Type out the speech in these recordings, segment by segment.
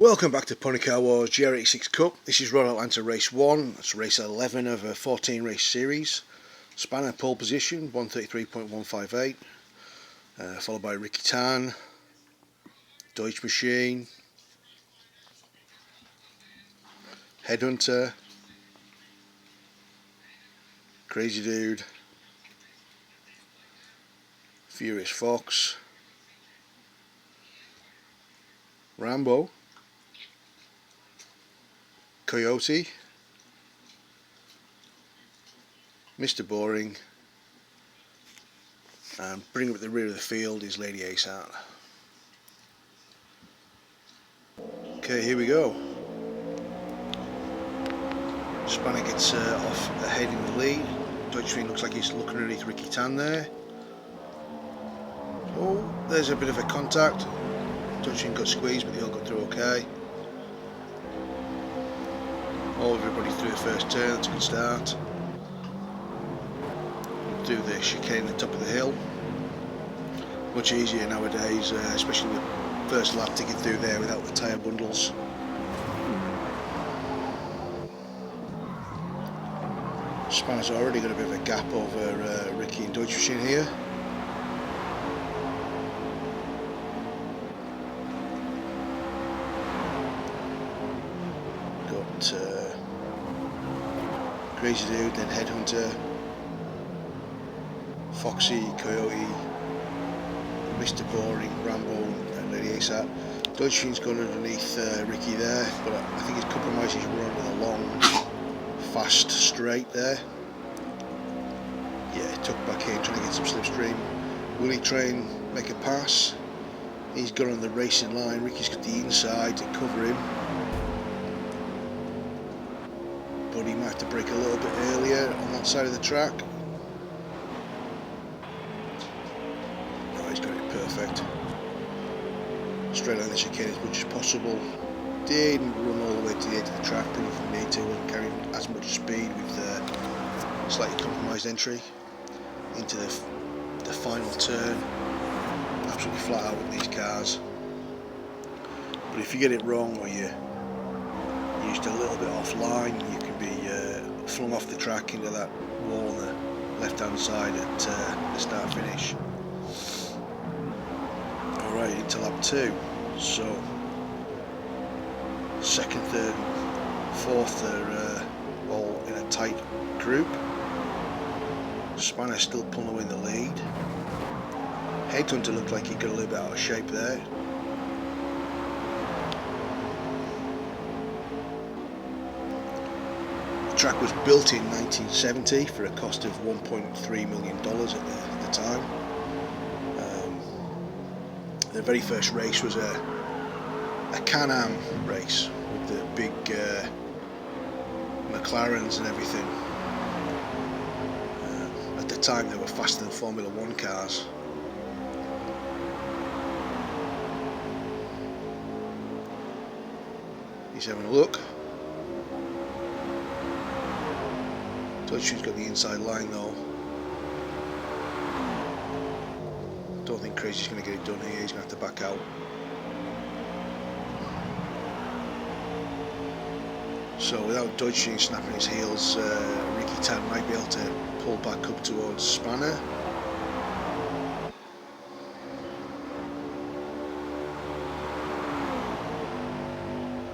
Welcome back to Pony Car Wars GR86 Cup. This is Royal Atlanta Race 1. That's race 11 of a 14 race series. Spanner pole position 133.158, followed by Ricky Tan, Deutsch Machine, Headhunter, Crazy Dude, Furious Fox, Rambo, Coyote, Mr. Boring, and bringing up the rear of the field is Lady ASAT. Okay, here we go. Spanner gets off ahead in the lead. Deutschfiend looks like he's looking underneath Ricky Tan there. Oh, there's a bit of a contact. Deutschfiend got squeezed, but they all got through okay. Everybody through the first turn. That's a good start. Do the chicane at the top of the hill. Much easier nowadays, especially with first lap to get through there without the tyre bundles. Spanner's already got a bit of a gap over Ricky and Deutsch Machine here. Got Crazy Dude, then Headhunter, Foxy, Coyote, Mr. Boring, Rambo and Lady ASAT. Deutschfield's gone underneath Ricky there, but I think he's compromised his run with a long, fast straight there. Yeah, tucked back in, trying to get some slipstream. Will he try and make a pass? He's got on the racing line. Ricky's got the inside to cover him, but he might have to brake a little bit earlier on that side of the track. Oh, he's got it perfect. Straight on the chicane as much as possible. Didn't run all the way to the edge of the track, didn't even need to. Wasn't carrying as much speed with slightly compromised entry into the final turn. Absolutely flat out with these cars. But if you get it wrong or you're just a little bit offline, you can be flung off the track into that wall on the left hand side at the start finish. Alright, into lap 2. So second, third and fourth are all in a tight group. Spanner still pulling away in the lead. Headhunter looked like he got a little bit out of shape there. The track was built in 1970 for a cost of $1.3 million at the time. The very first race was a Can-Am race with the big McLarens and everything. At the time they were faster than Formula 1 cars. He's having a look. Deutschfield's got the inside line though. Don't think Crazy's going to get it done here. He's going to have to back out. So without Deutschfiend snapping his heels, Ricky Tan might be able to pull back up towards Spanner.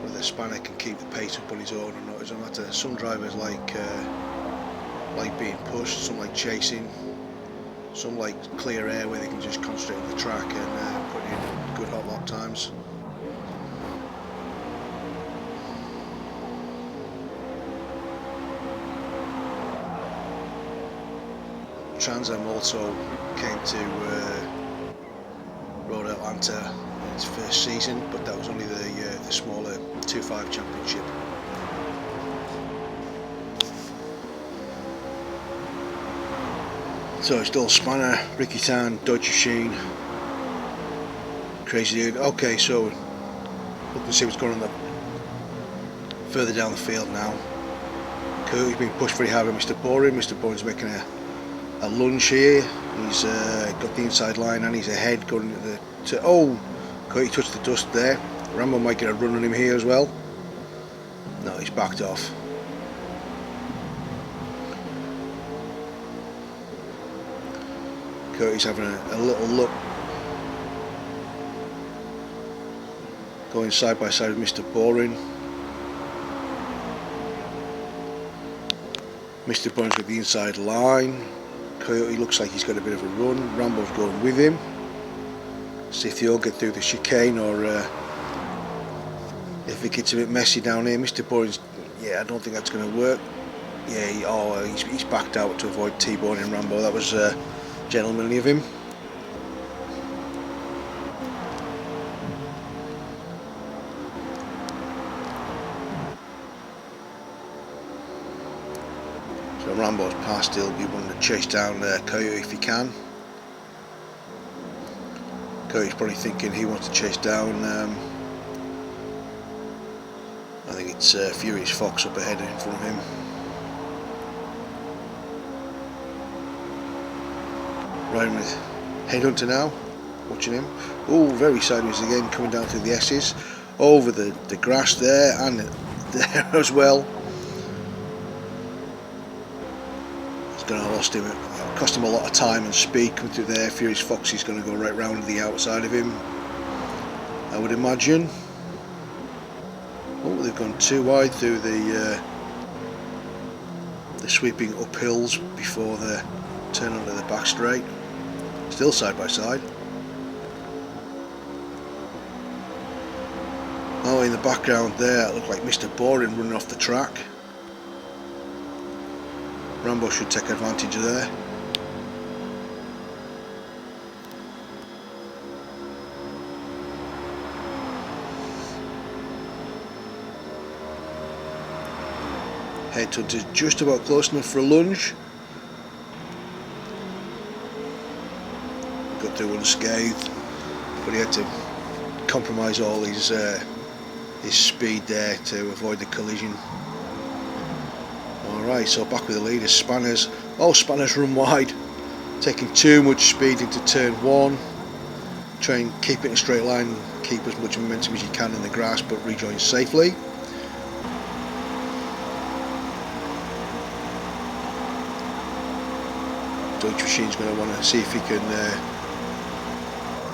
Whether Spanner can keep the pace up on his own or not, it doesn't matter. Some drivers like being pushed, some like chasing, some like clear air where they can just concentrate on the track and put in good hot lap times. Trans Am also came to Road Atlanta in its first season, but that was only the smaller 2.5 championship. So it's still Spanner, Ricky Tan, Deutsch Machine, Crazy Dude. Okay, so look and see what's going on further down the field now. Coyote's being pushed very hard by Mr. Boring. Mr. Boring's making a lunge here. He's got the inside line and he's ahead going into the... Oh! Coyote touched the dust there. Rambo might get a run on him here as well. No, he's backed off. Curtis having a little look, going side by side with Mr. Boring. Mr. Boring's got the inside line. Coyote looks like he's got a bit of a run. Rambo's going with him. See if they all get through the chicane, or if it gets a bit messy down here. Mr. Boring's, yeah, I don't think that's going to work. Yeah, he's backed out to avoid T-boning Rambo. That was gentlemanly of him. So Rambo's past, he'll be wanting to chase down Coyote if he can. Coyote's probably thinking he wants to chase down, I think it's Furious Fox up ahead in front of him. Riding with Headhunter now, watching him. Oh, very sideways again, coming down through the S's, over the grass there and there as well. It's going to lost him, cost him a lot of time and speed coming through there. Furious Fox is going to go right round the outside of him, I would imagine. Oh, they've gone too wide through the sweeping uphills before the turn onto the back straight. Still side by side. Oh, in the background there, it looked like Mr. Boring running off the track. Rambo should take advantage of there. Headhunter's just about close enough for a lunge. Got through unscathed, but he had to compromise all his speed there to avoid the collision. Alright, so back with the leader, Spanners. Oh, Spanners run wide, taking too much speed into turn one. Try and keep it in a straight line, keep as much momentum as you can in the grass, but rejoin safely. Deutsch Machine's going to want to see if he can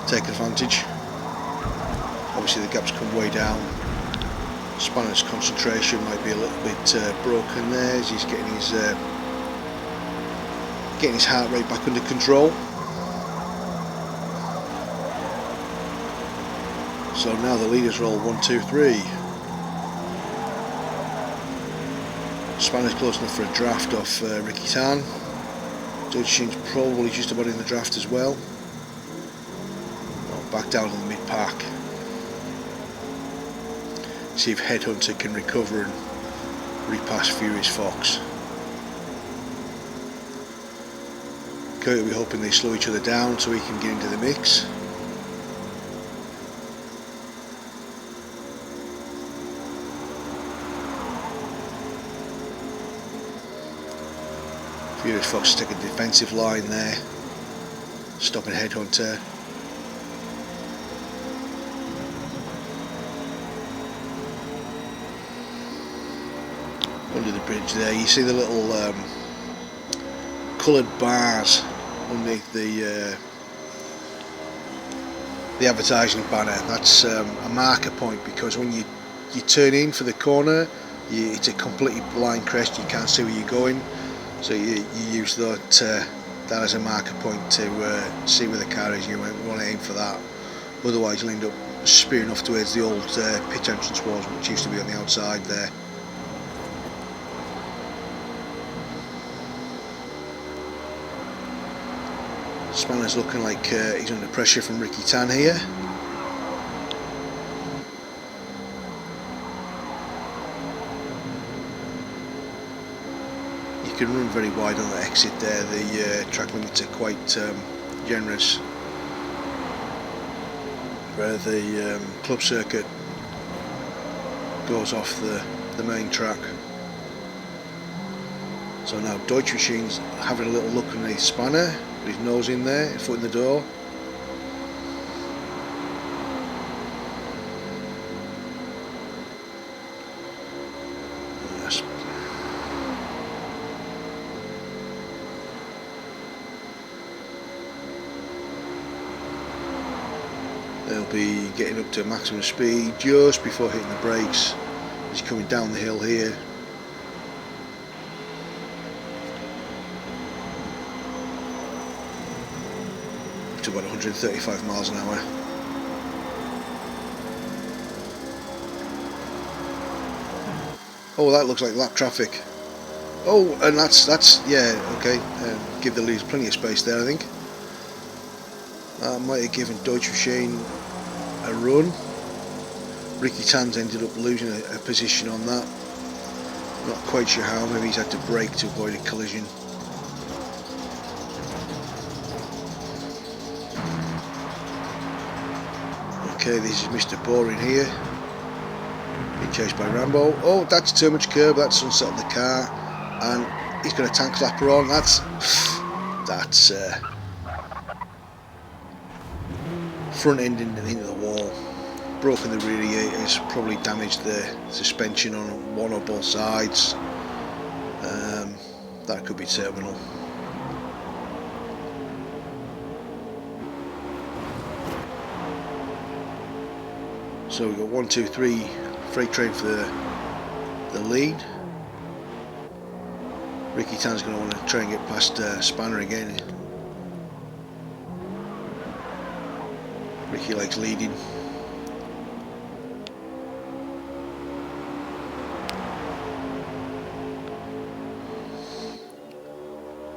take advantage. Obviously the gap's come way down. Spanner's concentration might be a little bit broken there as he's getting his heart rate back under control. So now the leaders roll 1, 2, 3. Spanner's close enough for a draft off Ricky Tan. Deutsch Machine's probably just about in the draft as well. Back down in the mid pack. See if Headhunter can recover and repass Furious Fox. Kurt will be hoping they slow each other down so he can get into the mix. Furious Fox take a defensive line there, stopping Headhunter. Under the bridge there, you see the little coloured bars underneath the advertising banner. That's a marker point, because when you turn in for the corner, it's a completely blind crest, you can't see where you're going. So you use that as a marker point to see where the car is. You want to aim for that. Otherwise you'll end up spearing off towards the old pit entrance was, which used to be on the outside there. Spanner's looking like he's under pressure from Ricky Tan here. You can run very wide on the exit there. The track limits are quite generous, where the club circuit goes off the main track. So now Deutsch Machine's having a little look underneath Spanner, with his nose in there, foot in the door. They'll be getting up to maximum speed just before hitting the brakes. He's coming down the hill here. Up to about 135 miles an hour. Oh, that looks like lap traffic. Oh, and that's yeah, okay. Give the leaders plenty of space there, I think. That might have given Deutsche Machine a run. Ricky Tan's ended up losing a position on that. Not quite sure how. Maybe he's had to brake to avoid a collision. Okay, this is Mr. Boring here. Being chased by Rambo. Oh, that's too much curb. That's unsettled the car, and he's got a tank clapper on. That's front end into the wall. Broken the radiators. Probably damaged the suspension on one or both sides. That could be terminal. So we've got 1, 2, 3 freight train for the lead. Ricky Tan's going to want to try and get past Spanner again. Ricky likes leading.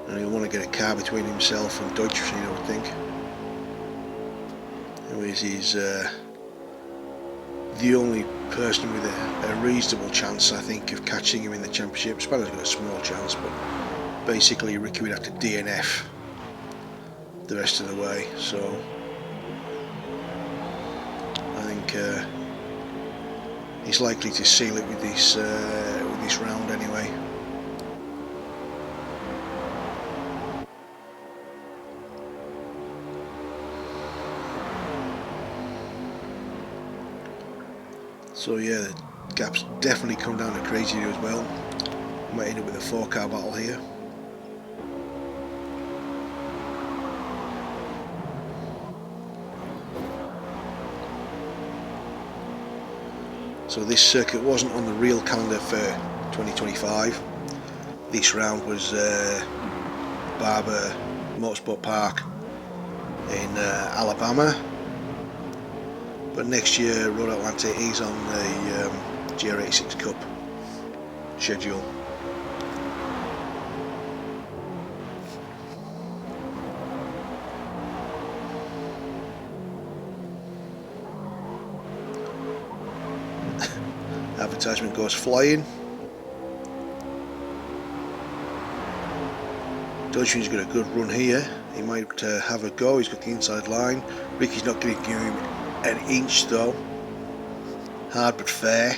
And he'll want to get a car between himself and Deutsche Machine, I would think. Anyways, he's the only person with a reasonable chance, I think, of catching him in the championship. Spanner's got a small chance, but basically Ricky would have to DNF the rest of the way. So I think he's likely to seal it with this round anyway. So yeah, the gap's definitely come down to crazy as well. Might end up with a 4-car battle here. So this circuit wasn't on the real calendar for 2025. This round was Barber Motorsport Park in Alabama. But next year, Road Atlanta is on the GR86 Cup schedule. Advertisement goes flying. Deutschman's got a good run here. He might have a go. He's got the inside line. Ricky's not going to give him an inch though. Hard but fair.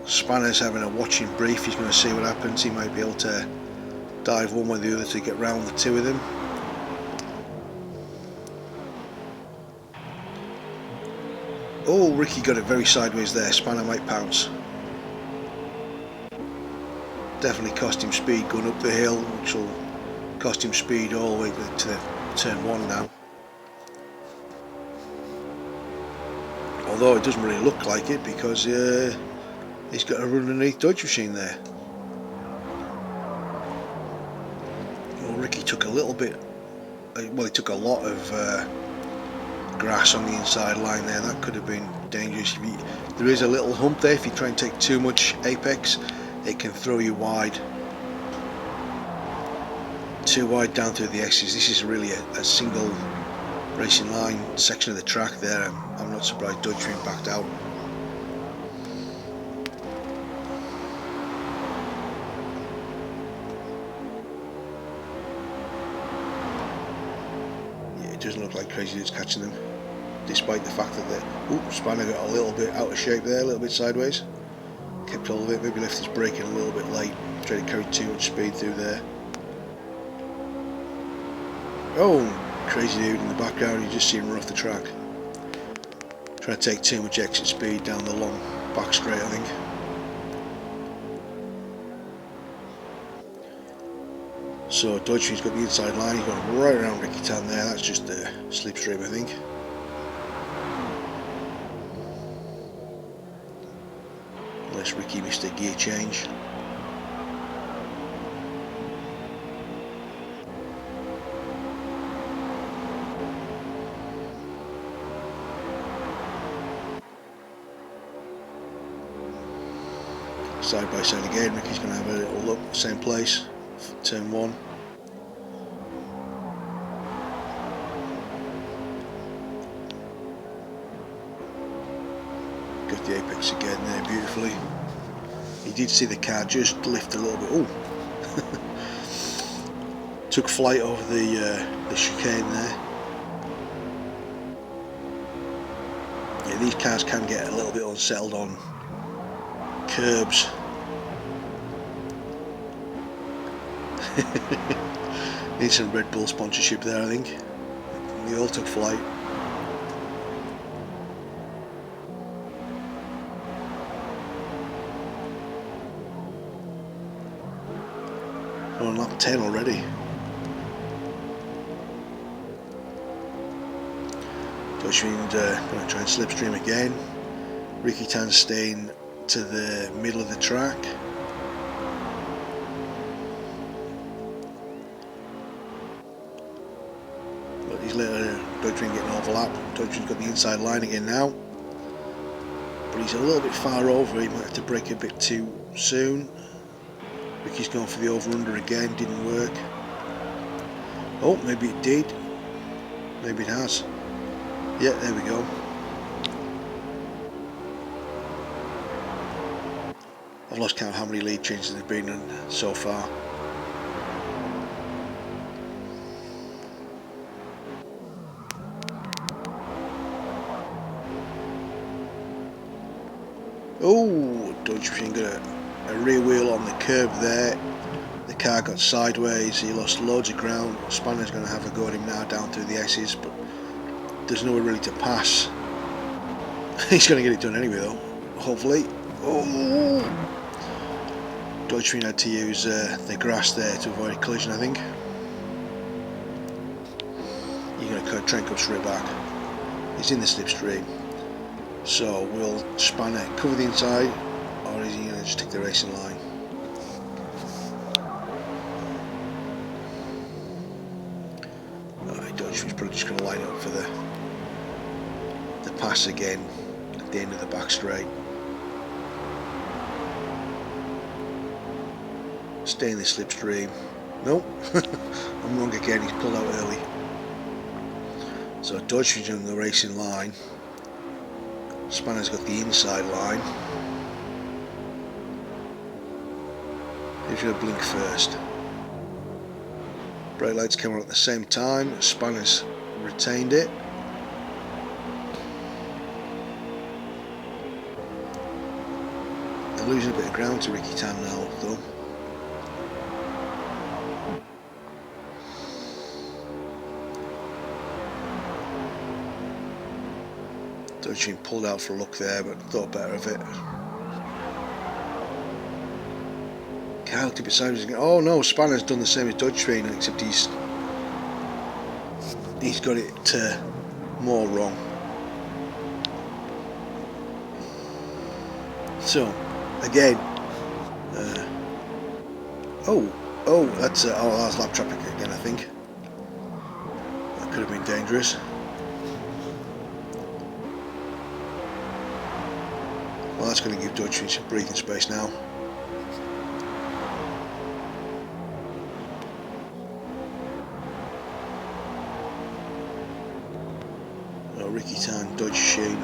Spanner's having a watching brief. He's going to see what happens. He might be able to dive one way or the other to get round the two of them. Oh, Ricky got it very sideways there. Spanner might pounce. Definitely cost him speed going up the hill, which will cost him speed all the way to the turn 1 now. Although it doesn't really look like it because he's got a run underneath Deutsche Machine there. Well, Ricky took a little bit, well, he took a lot of grass on the inside line there. That could have been dangerous. There is a little hump there. If you try and take too much apex, it can throw you wide. Too wide down through the X's. This is really a single racing line section of the track there. I'm not surprised Deutsche backed out. Yeah, it doesn't look like Crazy Dude's catching them, despite the fact that Spanner got a little bit out of shape there, a little bit sideways. Kept hold of it, maybe left his braking a little bit late, tried to carry too much speed through there. Oh, Crazy Dude in the background, you just see him run off the track. Trying to take too much exit speed down the long back straight, I think. So Deutsche's got the inside line, he's gone right around Ricky Tan there. That's just a slipstream, I think. because Ricky missed a gear change. Side by side again, Ricky's going to have a little look, same place, turn 1. Got the apex again there beautifully. You did see the car just lift a little bit. Oh, took flight over the chicane there. Yeah, these cars can get a little bit unsettled on curbs. Need some Red Bull sponsorship there, I think. They all took flight. We're on lap 10 already. Dutchman's going to try and slipstream again. Ricky Tan's staying to the middle of the track. But he's letting Dutchman get an overlap. Dutchman's got the inside line again now. But he's a little bit far over, he might have to brake a bit too soon. Ricky's going for the over-under again, didn't work. Oh, maybe it did. Maybe it has. Yeah, there we go. I've lost count how many lead changes there have been so far. Oh, Dodge Machine got a rear wheel on the curb there. The car got sideways, he lost loads of ground. Spanner's going to have a go at him now down through the S's, but there's nowhere really to pass. He's going to get it done anyway though, hopefully. Oh! Dodge Machine had to use the grass there to avoid a collision, I think. You're going to try and come straight back. He's in the slipstream. So will Spanner cover the inside, or is he going to just take the racing line? Alright, Dodge Machine's probably just going to line up for the pass again at the end of the back straight. Stay in the slipstream. Nope, I'm wrong again, he's pulled out early. So Dodge is on the racing line. Spanner's got the inside line. He's going to blink first. Brake lights come on at the same time. Spanner's retained it. They're losing a bit of ground to Ricky Tan now though. Dodge Machine pulled out for a look there, but thought better of it. Car looked a bit sideways again. Oh no, Spanner's done the same as Dodge Machine, except he's got it more wrong. So again, that's lap traffic again. I think that could have been dangerous. Well, that's going to give Dodge Machine some breathing space now. Oh, Ricky Tan, Dodge Machine.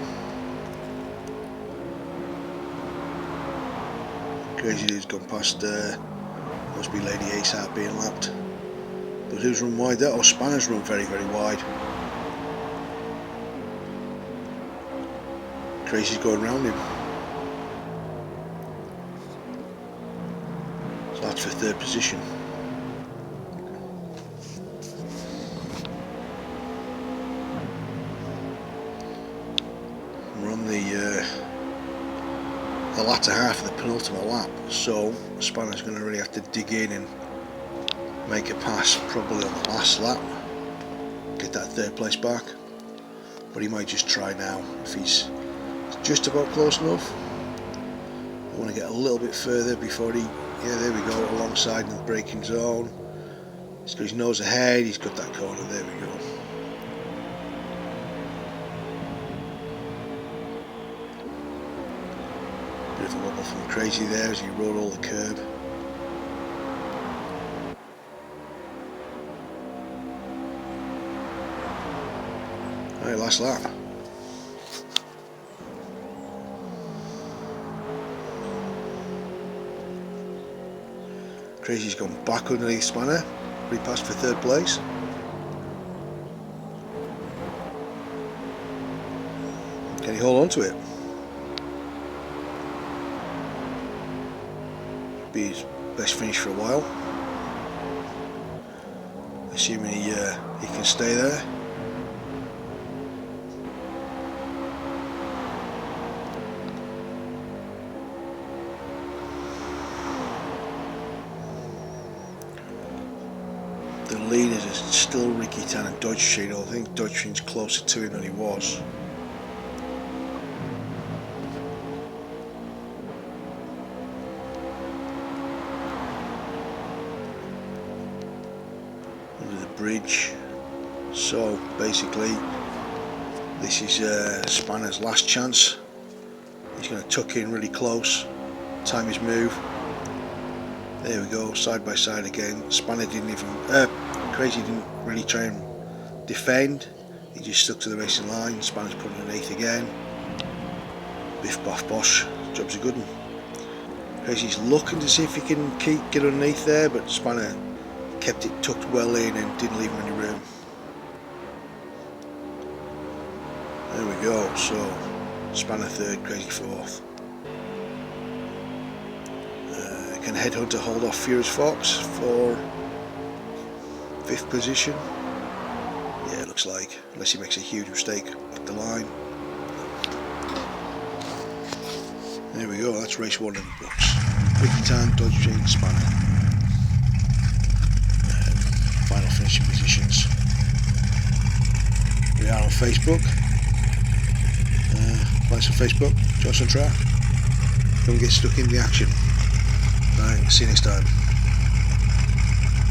Crazy dude's gone past, must be Lady ASAP being lapped. But who's run wide there? Oh, Spanner's run very, very wide. Crazy's going round him. So that's for third position. We're on the latter half of the penultimate lap, so Spanner's going to really have to dig in and make a pass probably on the last lap, get that third place back, but he might just try now if he's just about close enough. I want to get a little bit further before he, yeah, there we go, alongside in the braking zone. He's got his nose ahead, he's got that corner, there we go. Bit of a wobble from Crazy there as he rode all the curb. Alright, last lap. Crazy's gone back underneath Spanner, repassed for third place. Can he hold on to it? Be his best finish for a while. Assuming he can stay there. The leaders are still Ricky Tan and Dodge Street. I think Dodge Street's closer to him than he was. Under the bridge. So basically, this is Spanner's last chance. He's going to tuck in really close, time his move. There we go, side by side again. Spanner didn't even, Crazy didn't really try and defend. He just stuck to the racing line. Spanner's put underneath again. Biff boff bosh, job's a good one. Crazy's looking to see if he can get underneath there, but Spanner kept it tucked well in and didn't leave him any room. There we go, so Spanner third, Crazy fourth. Can Headhunter hold off Furious Fox for 5th position? Yeah, it looks like, unless he makes a huge mistake at the line. There we go, that's race 1 in the books. Ricky Tan, Dodge Street, Spanner. Final finishing positions. We are on Facebook. Like us on Facebook, join us on track. Come and get stuck in the action. Alright, see you next time.